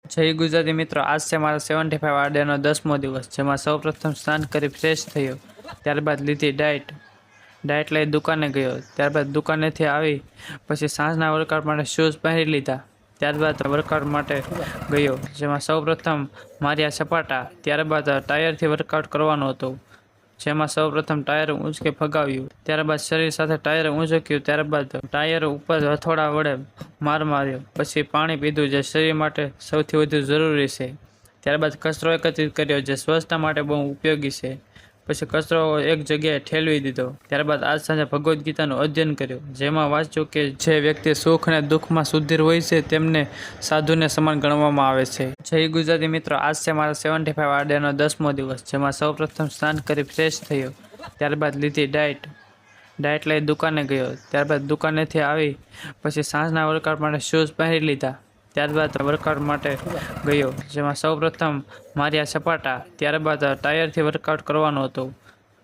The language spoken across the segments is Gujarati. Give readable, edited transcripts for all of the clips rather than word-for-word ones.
જય ગુજરાતી મિત્રો, આજ છે મારા 75 આરડેનો 10મો દિવસ, જેમાં સૌપ્રથમ સ્નાન કરી ફ્રેશ થયો. ત્યારબાદ લીધી ડાયટ લઈ દુકાને ગયો. ત્યારબાદ દુકાનેથી આવી પછી સાંજના વર્કઆઉટ માટે શૂઝ પહેરી લીધા. ત્યારબાદ વર્કઆઉટ માટે ગયો, જેમાં સૌપ્રથમ માર્યા સપાટા. ત્યારબાદ ટાયરથી વર્કઆઉટ કરવાનું હતું, જેમાં સૌપ્રથમ ટાયર ઊંચકે ફગાવ્યું. ત્યારબાદ શરીર સાથે ટાયર ઊંચક્યું. ત્યારબાદ ટાયર ઉપર હથોડા વડે માર માર્યો. પછી પાણી પીધું, જે શરીર માટે સૌથી વધુ જરૂરી છે. ત્યારબાદ કચરો એકત્રિત કર્યો, જે સ્વચ્છતા માટે બહુ ઉપયોગી છે. પછી કચરો એક જગ્યાએ ઠેલવી દીધો. ત્યારબાદ આજ સાંજે ભગવદ્ ગીતાનું અધ્યયન કર્યું, જેમાં વાંચ્યું કે જે વ્યક્તિ સુખ અને દુઃખમાં સુધીર હોય છે તેમને સાધુને સમાન ગણવામાં આવે છે. જય ગુજરાતી મિત્રો, આજ છે મારા 75 આરડેનો 10મો દિવસ, જેમાં સૌપ્રથમ સ્નાન કરી ફ્રેશ થયો. ત્યારબાદ લીધી ડાયટ લઈ દુકાને ગયો. ત્યારબાદ દુકાનેથી આવી પછી સાંજના વર્કઆઉટ માટે શૂઝ પહેરી લીધા. ત્યારબાદ વર્કઆઉટ માટે ગયો, જેમાં સૌપ્રથમ માર્યા સપાટા. ત્યારબાદ ટાયરથી વર્કઆઉટ કરવાનું હતું,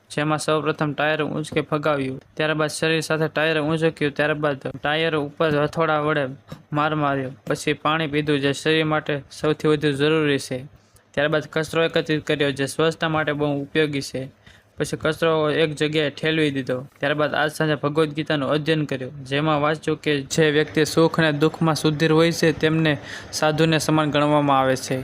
જેમાં સૌપ્રથમ ટાયર ઊંચકે ફગાવ્યું. ત્યારબાદ શરીર સાથે ટાયર ઊંચક્યું. ત્યારબાદ ટાયર ઉપર હથોડા વડે માર માર્યો. પછી પાણી પીધું, જે શરીર માટે સૌથી વધુ જરૂરી છે. ત્યારબાદ કચરો એકત્રિત કર્યો, જે સ્વચ્છતા માટે બહુ ઉપયોગી છે. પછી કચરો એક જગ્યાએ ઠેલવી દીધો. ત્યારબાદ આજ સાંજે ભગવદ્ ગીતાનું અધ્યયન કર્યું, જેમાં વાંચ્યું કે જે વ્યક્તિ સુખ અને દુઃખમાં સુધીર હોય છે તેમને સાધુને સમાન ગણવામાં આવે છે.